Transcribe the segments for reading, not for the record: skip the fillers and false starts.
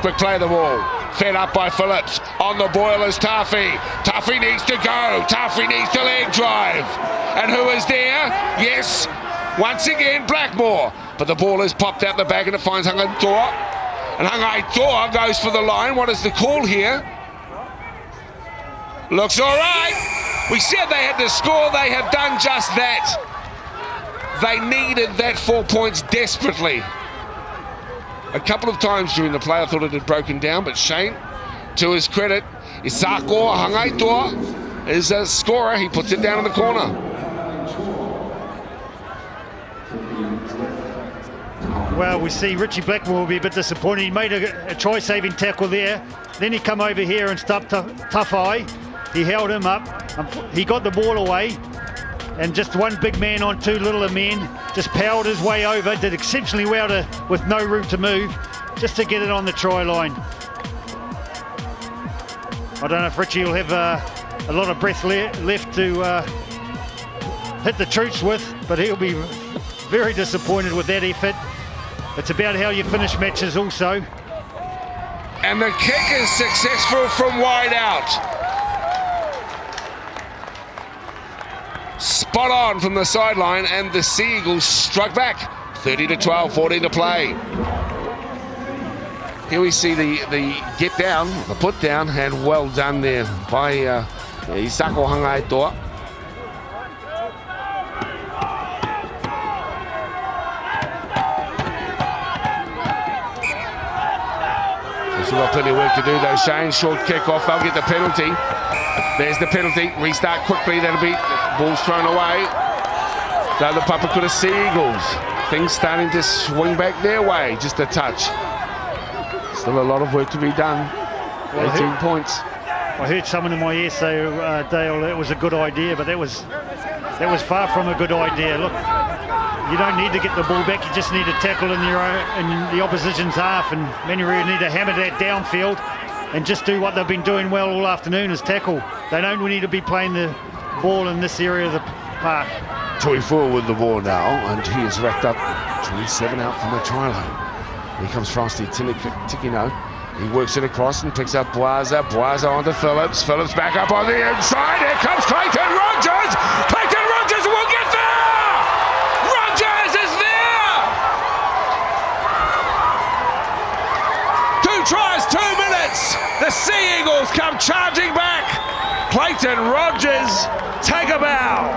Quick play of the ball. Fed up by Phillips. On the boil is Taffy. Taffy needs to go. Taffy needs to leg drive. And who is there? Yes, once again, Blackmore. But the ball is popped out the back and it finds Hangaitoa. And Hangaitoa goes for the line. What is the call here? Looks all right. We said they had to score. They have done just that. They needed that 4 points desperately. A couple of times during the play I thought it had broken down, but Shane, to his credit, Isako Hangaitoa is a scorer. He puts it down in the corner. Well, we see Richie Blackmore will be a bit disappointed. He made a try-saving tackle there. Then he come over here and stopped Tough Eye. He held him up. He got the ball away. And just one big man on two littler men, just powered his way over, did exceptionally well with no room to move, just to get it on the try line. I don't know if Richie will have a lot of breath left to hit the troops with, but he'll be very disappointed with that effort. It's about how you finish matches also. And the kick is successful from wide out. Spot on from the sideline, and the Sea Eagles struck back. 30-12, 14 to play. Here we see the get down, the put down, and well done there by Isako Hangaitoa. Still got plenty of work to do though, Shane. Short kick off, they'll get the penalty. There's the penalty. Restart quickly, that'll be ball's thrown away. So the Papakura Sea Eagles, things starting to swing back their way, just a touch. Still a lot of work to be done. Well, 18 points. I heard someone in my ear say, Dale, that was a good idea, but that was far from a good idea. Look, you don't need to get the ball back, you just need to tackle in the opposition's half, and Manurewa need to hammer that downfield and just do what they've been doing well all afternoon, is tackle. They don't need to be playing the ball in this area of the park. 24 with the ball now, and he is racked up 27 out from the try line. Here comes Frosty Tikino. He works it across and picks up Boaza. Boaza onto Phillips. Phillips back up on the inside. Here comes Clayton Rogers. Clayton Rogers will get there! Rogers is there! 2 tries, 2 minutes. The Sea Eagles come charging back. Clayton Rogers, take a bow.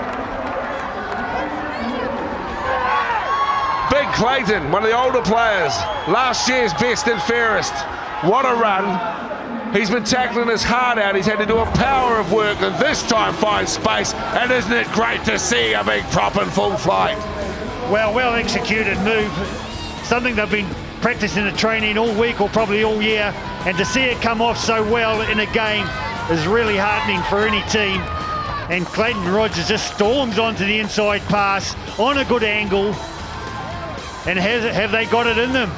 Big Clayton, one of the older players, last year's best and fairest. What a run. He's been tackling his heart out. He's had to do a power of work, and this time finds space. And isn't it great to see a big prop in full flight? Well executed move. Something they've been practicing and training all week or probably all year. And to see it come off so well in a game is really heartening for any team. And Clayton Rogers just storms onto the inside pass on a good angle. And have they got it in them?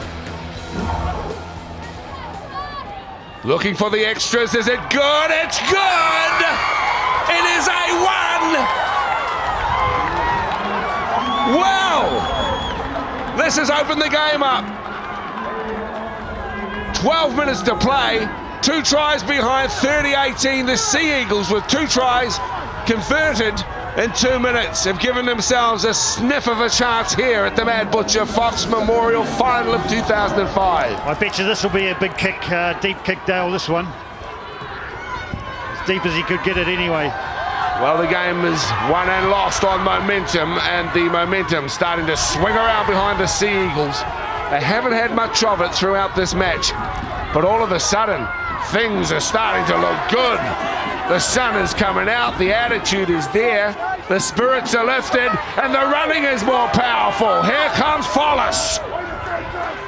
Looking for the extras. Is it good? It's good! It is a 1! Wow! This has opened the game up. 12 minutes to play. 2 tries behind, 30-18. The Sea Eagles with 2 tries converted in 2 minutes have given themselves a sniff of a chance here at the Mad Butcher Fox Memorial Final of 2005. I bet you this will be a big kick, deep kick, Dale, this one. As deep as he could get it anyway. Well, the game is won and lost on momentum, and the momentum starting to swing around behind the Sea Eagles. They haven't had much of it throughout this match, but all of a sudden, things are starting to look good. The sun is coming out, the attitude is there, the spirits are lifted, and the running is more powerful. Here comes Follis.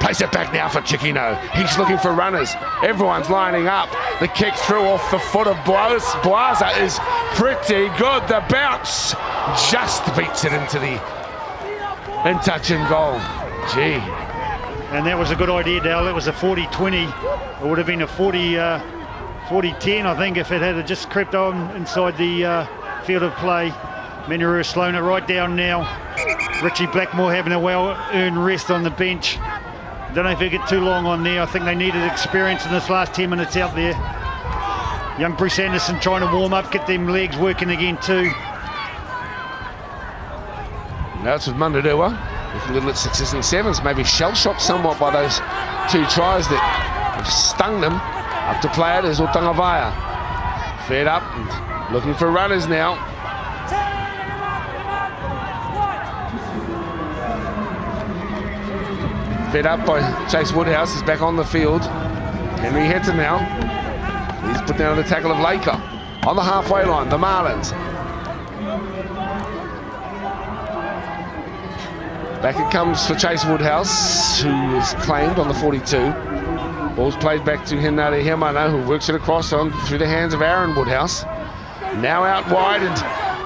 Plays it back now for Tikino. He's looking for runners. Everyone's lining up. The kick through off the foot of Boaza is pretty good. The bounce just beats it into the in-touch and goal. Gee. And that was a good idea, Dale. It was a 40-20. It would have been a 40-10, I think, if it had just crept on inside the field of play. Manurewa slowing it right down now. Richie Blackmore having a well-earned rest on the bench. Don't know if they get too long on there. I think they needed experience in this last 10 minutes out there. Young Bruce Anderson trying to warm up, get them legs working again too. Now it's with Manurewa, looking a little at 6s and 7s, maybe shell-shocked somewhat by those 2 tries that have stung them. Up to play it is Otangavaia. Fed up and looking for runners now. Fed up by Chase Woodhouse, is back on the field. Henry Heta now. He's put down the tackle of Laker. On the halfway line, the Marlins. Back it comes for Chase Woodhouse, who is claimed on the 42. Ball's played back to Henare Hemana, who works it across on through the hands of Aaron Woodhouse. Now out wide and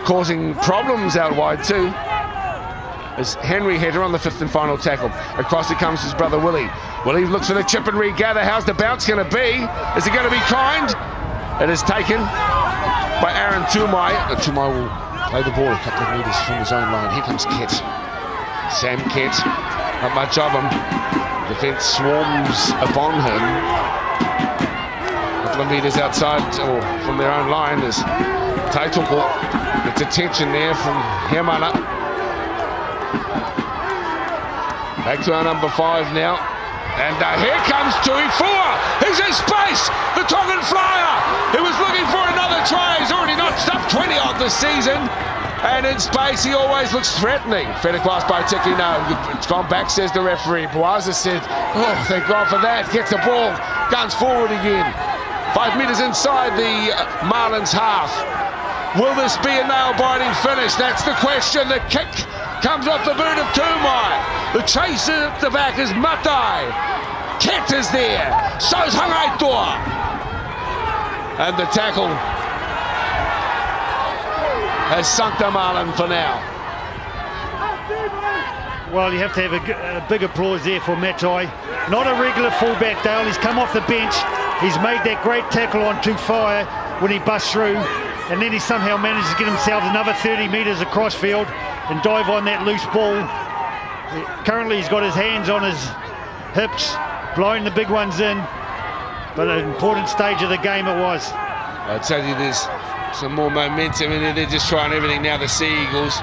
causing problems out wide too. Is Henry Heta on the 5th and final tackle. Across it comes his brother Willie. Willie looks for the chip and regather. How's the bounce going to be? Is it going to be kind? It is taken by Aaron Tumai. Tumai will play the ball a couple of metres from his own line. Here comes Kett. Sam Kett, not much of him. Defence swarms upon him. A couple of metres outside or from their own line is Taitoko. It's attention there from Hemana. Back to our number 5 now. And here comes Tui Fua. He's in space. The Tongan flyer. He was looking for another try. He's already notched up 20 on this season. And in space, he always looks threatening. Fed across by Tiki. No, it's gone back, says the referee. Boaza said, oh, thank God for that. Gets the ball, guns forward again. 5 metres inside the Marlins half. Will this be a nail-biting finish? That's the question. The kick comes off the boot of Tumai. The chaser at the back is Matai. Kett is there. So's Hangaitoa. And the tackle has sunk the Marlin for now. Well, you have to have a big applause there for Matai. Not a regular fullback, Dale. He's come off the bench. He's made that great tackle on Tufire when he busts through. And then he somehow managed to get himself another 30 metres across field and dive on that loose ball. Currently he's got his hands on his hips, blowing the big ones in. But an important stage of the game it was. I tell you, there's some more momentum in it. They're just trying everything now, the Sea Eagles.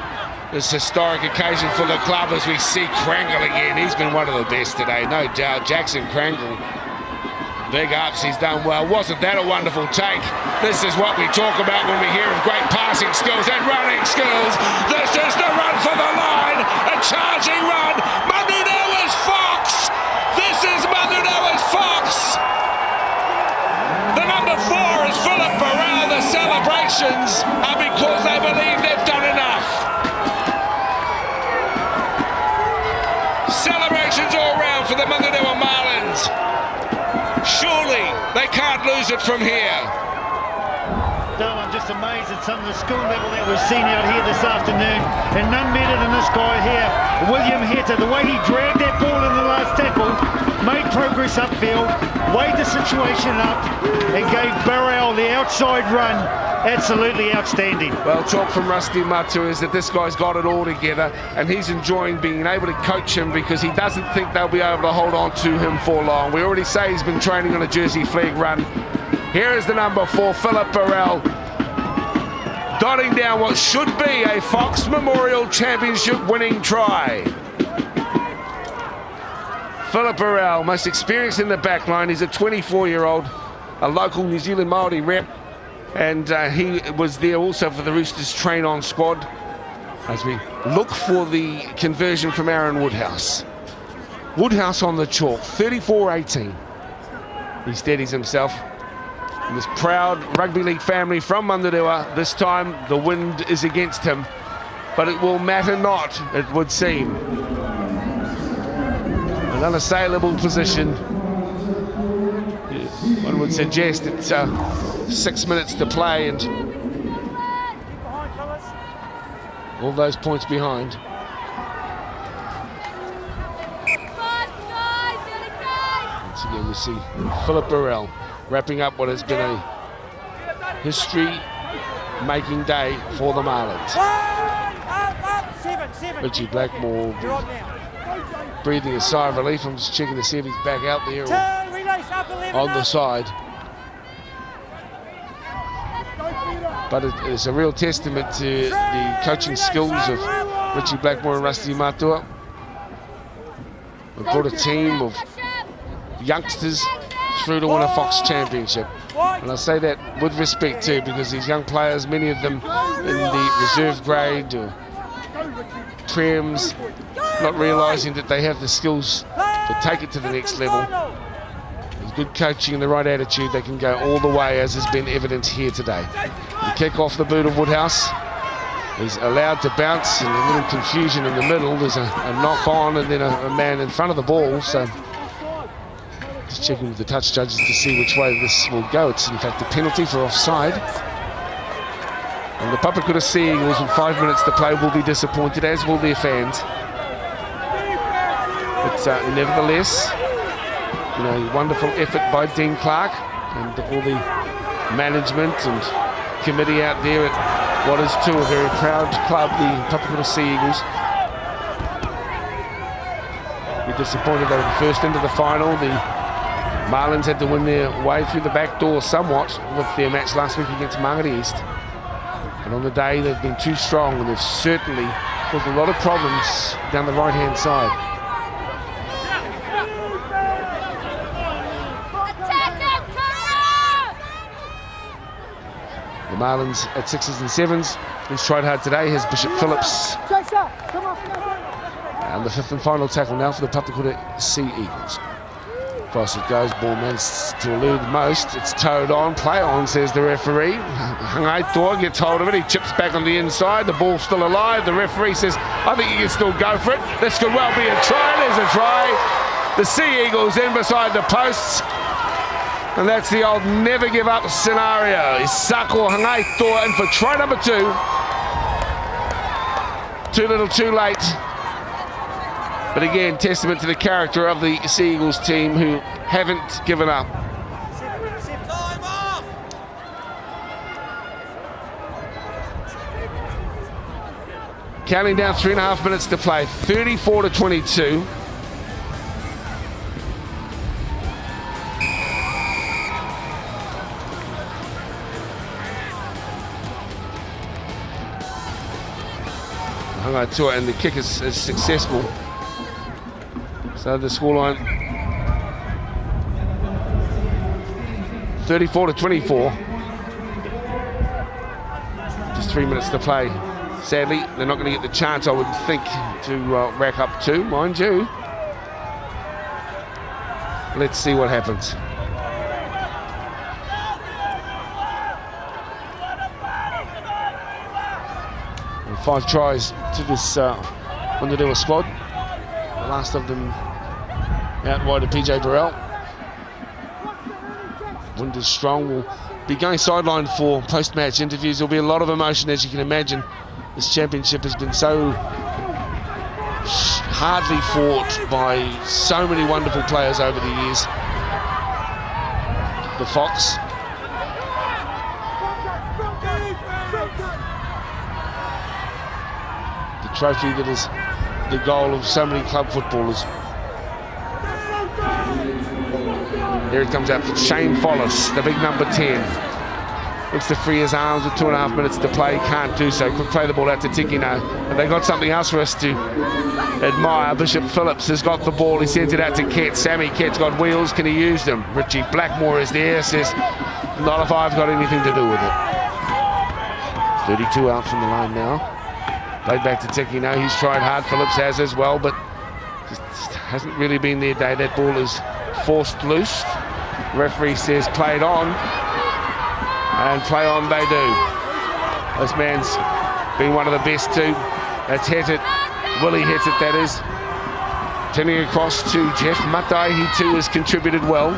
This historic occasion for the club as we see Krangle again. He's been one of the best today, no doubt. Jackson Krangle, big ups, he's done well. Wasn't that a wonderful take? This is what we talk about when we hear of great passing skills and running skills. This is the run for the line, a charging run. Manurewa's Fox. This is Manurewa's Fox. The number 4 is Philip Burrell. The celebrations are because they believe they've done enough. Celebrations all round for the Manurewa Marlins. Surely they can't lose it from here. Dale, I'm just amazed at some of the skill level that we've seen out here this afternoon, and none better than this guy here, William Heta. The way he dragged that ball in the last tackle, made progress upfield, weighed the situation up, and gave Burrell the outside run. Absolutely outstanding. Well, talk from Rusty Matu is that this guy's got it all together, and he's enjoying being able to coach him because he doesn't think they'll be able to hold on to him for long. We already say he's been training on a jersey flag run. Here is the number 4, Philip Burrell, dotting down what should be a Fox Memorial Championship winning try. Philip Burrell, most experienced in the back line. He's a 24-year-old, a local New Zealand Māori rep. And he was there also for the Roosters train-on squad as we look for the conversion from Aaron Woodhouse. Woodhouse on the chalk, 34-18. He steadies himself. And this proud rugby league family from Manurewa, this time the wind is against him. But it will matter not, it would seem. An unassailable position. One would suggest it's 6 minutes to play and all those points behind. Once again we see Philip Burrell wrapping up what has been a history-making day for the Marlins. Richie Blackmore breathing a sigh of relief. I'm just checking to see if he's back out there or on the side. But it's a real testament to the coaching skills of Richie Blackmore and Rusty Matua. We've brought a team of youngsters through to win a Fox Championship. And I say that with respect too, because these young players, many of them in the reserve grade or prems, not realising that they have the skills to take it to the next level. With good coaching and the right attitude, they can go all the way, as has been evident here today. The kick off the boot of Woodhouse. He's allowed to bounce, and a little confusion in the middle. There's a knock on and then a man in front of the ball. So just checking with the touch judges to see which way this will go. It's in fact a penalty for offside. And the Papakura Sea Eagles with 5 minutes to play will be disappointed, as will their fans. But nevertheless, you know, wonderful effort by Dean Clark and all the management and committee out there at what is too a very proud club, the Papakura Sea Eagles. We're disappointed they were the first into the final. The Marlins had to win their way through the back door somewhat with their match last week against Mangere East. And on the day they've been too strong, and they've certainly caused a lot of problems down the right hand side. The Marlins at 6s and 7s. He's tried hard today. Here's Bishop Phillips. And the fifth and final tackle now for the Papakura Sea Eagles. Across it goes, ball managed to elude most. It's towed on, play on, says the referee. Hangai gets hold of it, he chips back on the inside, the ball's still alive. The referee says, I think you can still go for it. This could well be a try. There's a try. The Sea Eagles in beside the posts. And that's the old never give up scenario. Isako Hangai in for try number 2. Too little, too late. But again, testament to the character of the Sea Eagles team, who haven't given up. Counting down 3.5 minutes to play, 34-22. Hangai and the kick is successful. So the scoreline 34-24. Just 3 minutes to play. Sadly, they're not going to get the chance, I would think, to rack up 2, mind you. Let's see what happens. And 5 tries to this Manurewa squad. The last of them out wide of PJ Burrell. Wind is strong. We'll be going sideline for post-match interviews. There'll be a lot of emotion, as you can imagine. This championship has been so hardly fought by so many wonderful players over the years. The Fox. The trophy that is the goal of so many club footballers. Here it comes out for Shane Follis, the big number 10. Looks to free his arms with 2.5 minutes to play. Can't do so. Could play the ball out to Tikino. But they got something else for us to admire. Bishop Phillips has got the ball. He sends it out to Kett. Sammy Kett's got wheels. Can he use them? Richie Blackmore is there. Says, not if I've got anything to do with it. 32 out from the line now. Played back to Tikino. He's tried hard. Phillips has as well, but just hasn't really been their day. That ball is forced loose. Referee says play it on, and play on they do. This man's been one of the best too. That's hit it. Willie hits it, that is. Turning across to Jeff Matai. He too has contributed well.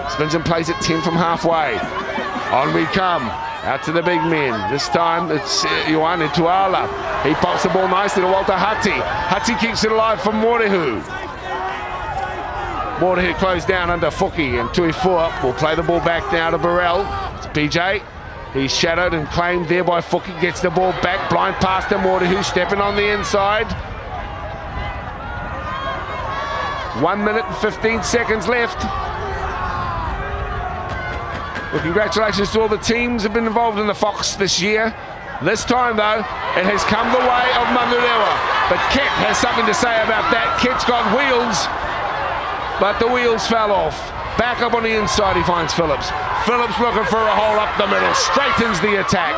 Spins and plays it 10 from halfway. On we come. Out to the big men. This time it's Ioane Tuala. He pops the ball nicely to Walter Hati. Hati keeps it alive for Morehu. Morehu closed down under Fuki, and Tuifua will play the ball back now to Burrell. It's PJ. He's shadowed and claimed there by Fuki. Gets the ball back. Blind pass to Morehu, stepping on the inside. 1 minute and 15 seconds left. Well, congratulations to all the teams that have been involved in the Fox this year. This time, though, it has come the way of Manurewa. But Kent has something to say about that. Kent's got wheels, but the wheels fell off. Back up on the inside, he finds Phillips. Phillips looking for a hole up the middle, straightens the attack.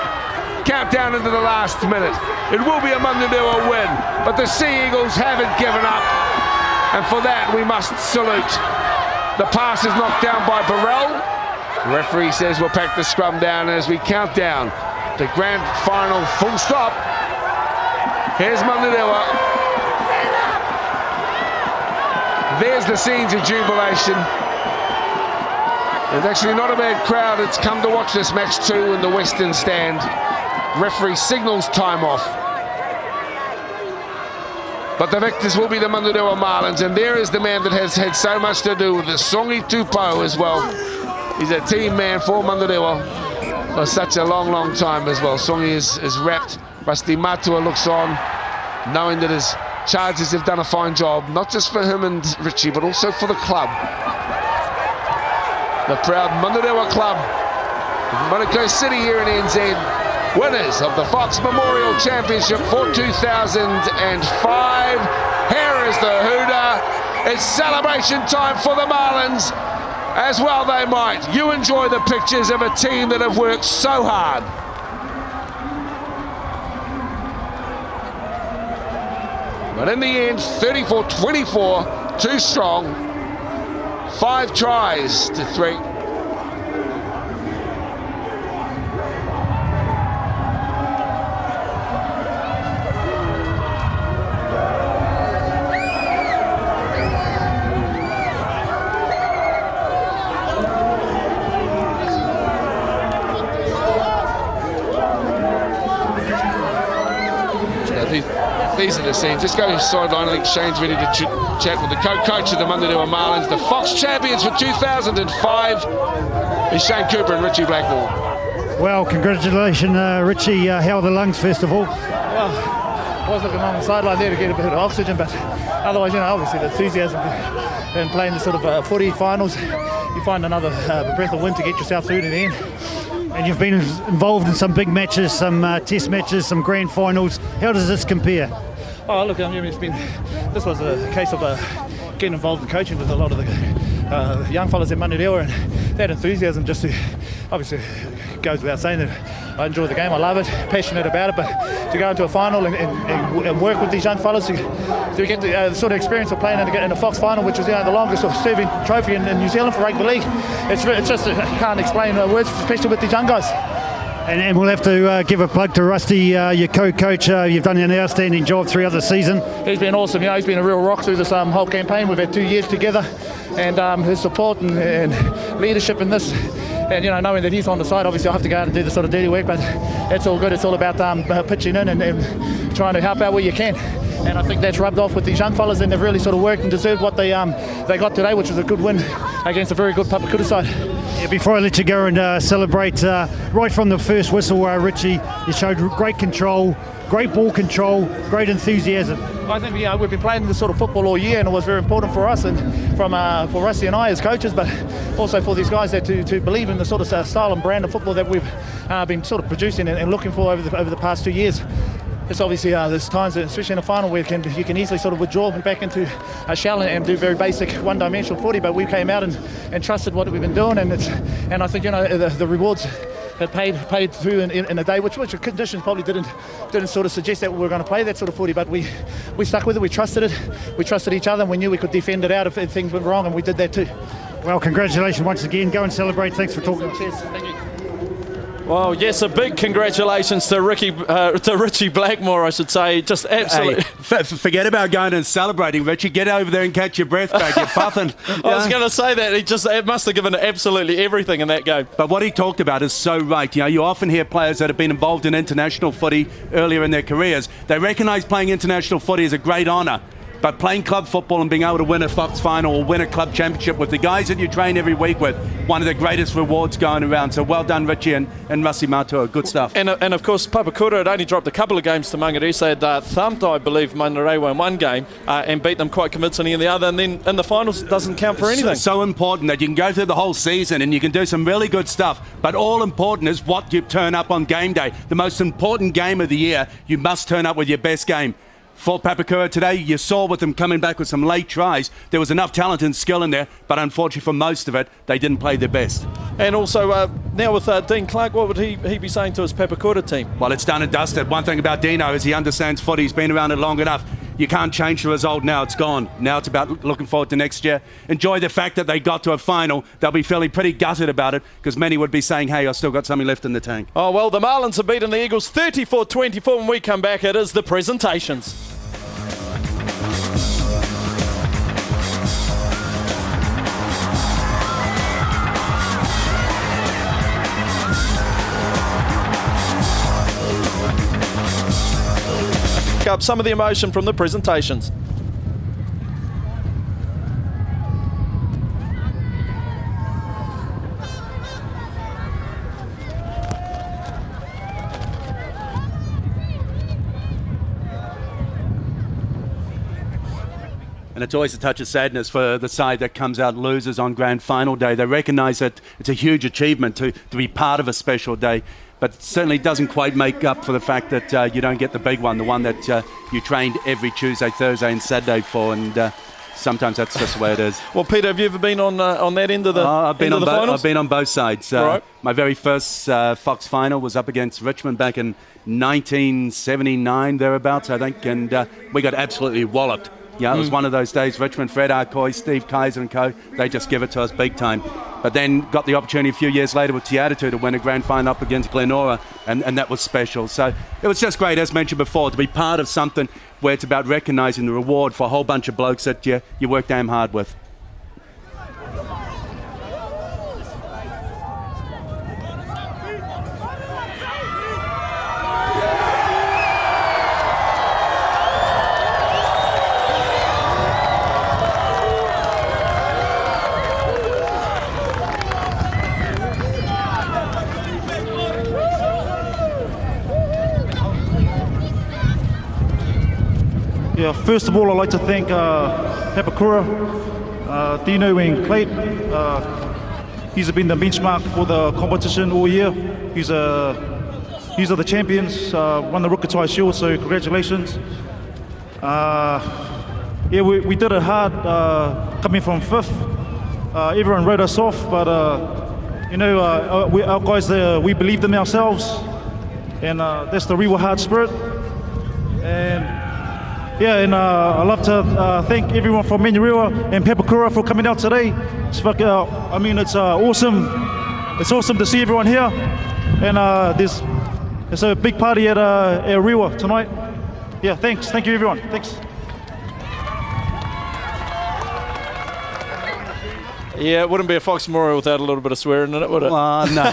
Countdown into the last minute. It will be a Manurewa win, but the Sea Eagles haven't given up. And for that, we must salute. The pass is knocked down by Burrell. The referee says we'll pack the scrum down as we count down the grand final, full stop. Here's Manurewa. There's the scenes of jubilation. It's actually not a bad crowd. It's come to watch this match too in the Western Stand. Referee signals time off. But the victors will be the Manurewa Marlins, and there is the man that has had so much to do with the Songi Tupou as well. He's a team man for Manurewa for such a long, long time as well. Songi is wrapped. Rusty Matua looks on, knowing that his charges have done a fine job, not just for him and Richie, but also for the club. The proud Manurewa club, Monaco City here in NZ, winners of the Fox Memorial Championship for 2005. Here is the hooter. It's celebration time for the Marlins. As well they might. You enjoy the pictures of a team that have worked so hard. But in the end, 34-24, too strong. 5 tries to 3. These are the scenes. Just go sideline. I think Shane's ready to chat with the co-coach of the Manurewa Marlins. The Fox champions for 2005 is Shane Cooper and Richie Blackmore. Well, congratulations, Richie. How are the lungs, first of all? Well, I was looking on the sideline there to get a bit of oxygen, but otherwise, you know, obviously the enthusiasm and playing the sort of 40 finals, you find another breath of wind to get yourself through to the end. And you've been involved in some big matches, some test matches, some grand finals. How does this compare? Oh, look, I mean, this was a case of getting involved in coaching with a lot of the young fellas at Manurewa, and that enthusiasm just obviously goes without saying that I enjoy the game, I love it, passionate about it, but to go into a final and work with these young fellas to get the sort of experience of playing in a Fox final, which is the longest serving trophy in New Zealand for rugby league, it's just I can't explain words, especially with these young guys. And we'll have to give a plug to Rusty, your co-coach. You've done an outstanding job throughout the season. He's been awesome. You know, he's been a real rock through this whole campaign. We've had 2 years together, and his support and leadership in this. And, you know, knowing that he's on the side, obviously I have to go out and do the sort of dirty work, but it's all good. It's all about pitching in and trying to help out where you can. And I think that's rubbed off with these young fellas, and they've really sort of worked and deserved what they got today, which was a good win against a very good Papakura side. Yeah, before I let you go and celebrate, right from the first whistle, Richie, you showed great control, great ball control, great enthusiasm. I think we've been playing this sort of football all year, and it was very important for us and for Rusty and I as coaches, but also for these guys that to believe in the sort of style and brand of football that we've been sort of producing and looking for over the past 2 years. It's obviously there's times, especially in a final, where you can easily sort of withdraw back into a shell and do very basic one-dimensional footy. But we came out and trusted what we've been doing, and I think, you know, the rewards have paid through in a day, which the conditions probably didn't sort of suggest that we were going to play that sort of footy. But we stuck with it. We trusted it. We trusted each other, and we knew we could defend it out if things went wrong, and we did that too. Well, congratulations once again. Go and celebrate. Thanks for talking. Cheers. Thank you. Well, yes, a big congratulations to Richie Blackmore, I should say. Just absolutely. Hey, forget about going and celebrating, Richie. Get over there and catch your breath back. You're puffing. I was going to say that. He must have given absolutely everything in that game. But what he talked about is so right. You know, you often hear players that have been involved in international footy earlier in their careers. They recognise playing international footy as a great honour. But playing club football and being able to win a Fox final or win a club championship with the guys that you train every week with, one of the greatest rewards going around. So well done, Richie and Rasi Matua. Good stuff. And of course, Papakura had only dropped a couple of games to Manurewa. They had thumped, I believe, Manurewa in one game and beat them quite convincingly in the other. And then in the finals, it doesn't count for anything. So important that you can go through the whole season and you can do some really good stuff. But all important is what you turn up on game day. The most important game of the year, you must turn up with your best game. For Papakura today, you saw with them coming back with some late tries, there was enough talent and skill in there, but unfortunately for most of it, they didn't play their best. And also, now with Dean Clark, what would he be saying to his Papakura team? Well, it's done and dusted. One thing about Dino is he understands footy. He's been around it long enough. You can't change the result now. It's gone. Now it's about looking forward to next year. Enjoy the fact that they got to a final. They'll be feeling pretty gutted about it because many would be saying, hey, I've still got something left in the tank. Oh, well, the Marlins have beaten the Eagles 34-24. When we come back, it is the presentations. Up some of the emotion from the presentations. And it's always a touch of sadness for the side that comes out losers on grand final day. They recognise that it's a huge achievement to be part of a special day, but certainly doesn't quite make up for the fact that you don't get the big one, the one that you trained every Tuesday, Thursday and Saturday for, and sometimes that's just the way it is. Well, Peter, have you ever been on that end of the finals? I've been on both sides. Right. My very first Fox final was up against Richmond back in 1979, thereabouts, I think, and we got absolutely walloped. Yeah, it was one of those days. Richmond, Fred Arcoy, Steve Kaiser and co, they just give it to us big time. But then got the opportunity a few years later with Te Atatu to win a grand final up against Glenora, and that was special. So it was just great, as mentioned before, to be part of something where it's about recognising the reward for a whole bunch of blokes that you work damn hard with. Yeah, first of all, I'd like to thank Papakura, Dino and Clayton. He's been the benchmark for the competition all year. These are the champions, won the Rukatai Shield, so congratulations. Yeah, we did it hard coming from fifth. Everyone wrote us off, but our guys, we believed in ourselves, and that's the real hard spirit. And yeah, and I'd love to thank everyone from Manurewa and Papakura for coming out today. It's awesome. It's awesome to see everyone here, and there's a big party at Rewa tonight. Yeah, thanks. Thank you, everyone. Thanks. Yeah, it wouldn't be a Fox Memorial without a little bit of swearing in it, would it? No.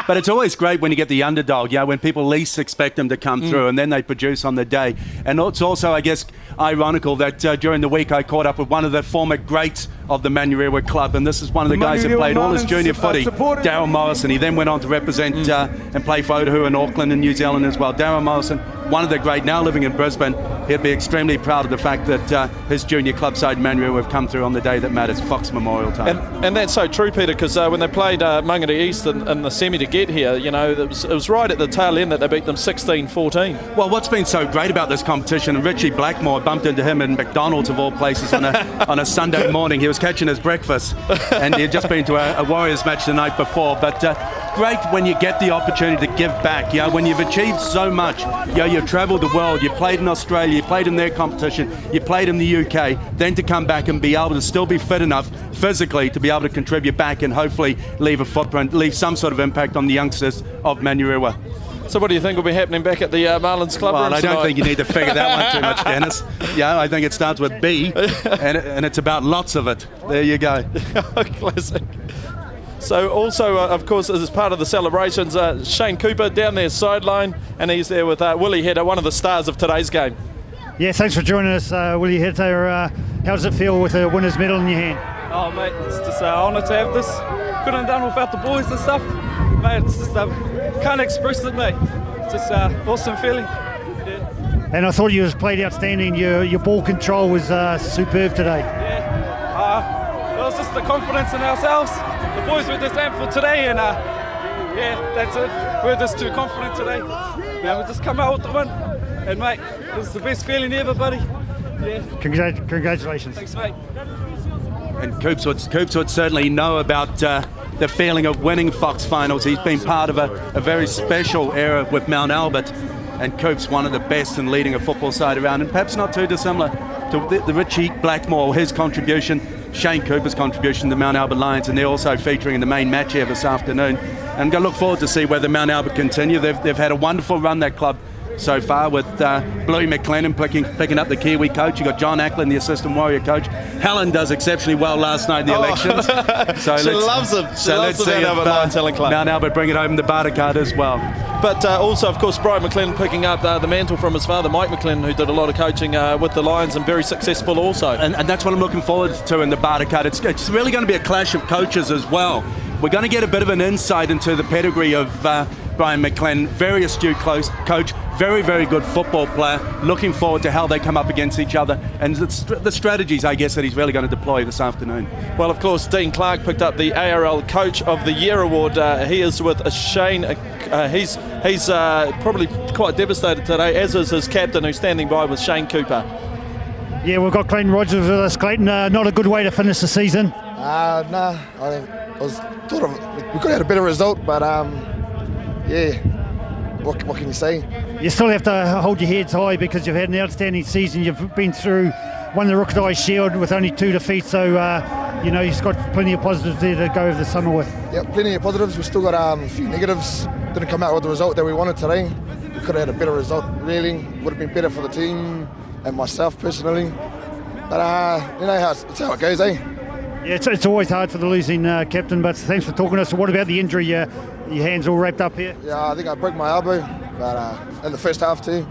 But it's always great when you get the underdog, when people least expect them to come through and then they produce on the day. And it's also, I guess, ironical that during the week I caught up with one of the former greats of the Manurewa club, and this is one of the guys that played all his junior footy, Darryl Morrison. He then went on to represent and play for Otahu in Auckland and New Zealand as well. Darryl Morrison, one of the great, now living in Brisbane. He'd be extremely proud of the fact that his junior club side Manurewa have come through on the day that matters, Fox Memorial time. And that's so true, Peter, because when they played Mangere East in the semi to get here, it was right at the tail end that they beat them 16-14. Well, what's been so great about this competition, and Richie Blackmore, bumped into him in McDonald's of all places on a Sunday morning. He was catching his breakfast and he had just been to a Warriors match the night before. But great when you get the opportunity to give back. When you've achieved so much, you've travelled the world, you played in Australia, you played in their competition, you played in the UK, then to come back and be able to still be fit enough physically to be able to contribute back and hopefully leave a footprint, leave some sort of impact on the youngsters of Manurewa. So what do you think will be happening back at the Marlins club? Well, I don't think you need to figure that one too much, Dennis. I think it starts with B, and it's about lots of it. There you go. Classic. So also, of course, as part of the celebrations, Shane Cooper down there sideline, and he's there with Willie Hedder, one of the stars of today's game. Yeah, thanks for joining us, Willie Heta. How does it feel with a winner's medal in your hand? Oh mate, it's just an honour to have this. Couldn't have done without the boys and stuff. Mate, it's just, can't express it, mate. It's just awesome feeling. Yeah. And I thought you played outstanding. Your ball control was superb today. Yeah, it was just the confidence in ourselves. The boys were just amped for today, and yeah, that's it. We're just too confident today. Man, we just come out with the win. And mate, this is the best feeling ever, buddy. Yeah. Congratulations. Thanks, mate. And Coops would certainly know about the feeling of winning Fox finals. He's been part of a very special era with Mount Albert, and Coops one of the best in leading a football side around, and perhaps not too dissimilar to the Richie Blackmore, his contribution, Shane Cooper's contribution to Mount Albert Lions, and they're also featuring in the main match here this afternoon. And I'm going to look forward to see whether Mount Albert continue. They've had a wonderful run, that club, so far, with Bluey McLennan picking up the Kiwi coach. You got John Auckland, the assistant Warrior coach. Helen does exceptionally well last night in the elections. So she loves him. She loves the Mount Albert Lions Helen Club. Mount Albert bring it home the barter card as well. But also, of course, Brian McLennan picking up the mantle from his father, Mike McLennan, who did a lot of coaching with the Lions and very successful also. And that's what I'm looking forward to in the barter card. It's really going to be a clash of coaches as well. We're going to get a bit of an insight into the pedigree of Brian McLennan, very astute coach, very, very good football player. Looking forward to how they come up against each other and the strategies, I guess, that he's really going to deploy this afternoon. Well, of course, Dean Clark picked up the ARL Coach of the Year award. He is with Shane. He's probably quite devastated today, as is his captain, who's standing by with Shane Cooper. Yeah, we've got Clayton Rogers with us. Clayton, not a good way to finish the season. Nah, I think we could have had a better result, but yeah, what can you say? You still have to hold your heads high because you've had an outstanding season. You've been through, won the Rookadai Shield with only 2 defeats, so you've got plenty of positives there to go over the summer with. Yeah, plenty of positives. We've still got a few negatives. Didn't come out with the result that we wanted today. We could have had a better result, really. Would have been better for the team and myself personally. But it's how it goes, eh? Yeah, it's always hard for the losing captain, but thanks for talking to us. So what about the injury? Your hand's all wrapped up here? Yeah, I think I broke my elbow, but in the first half too.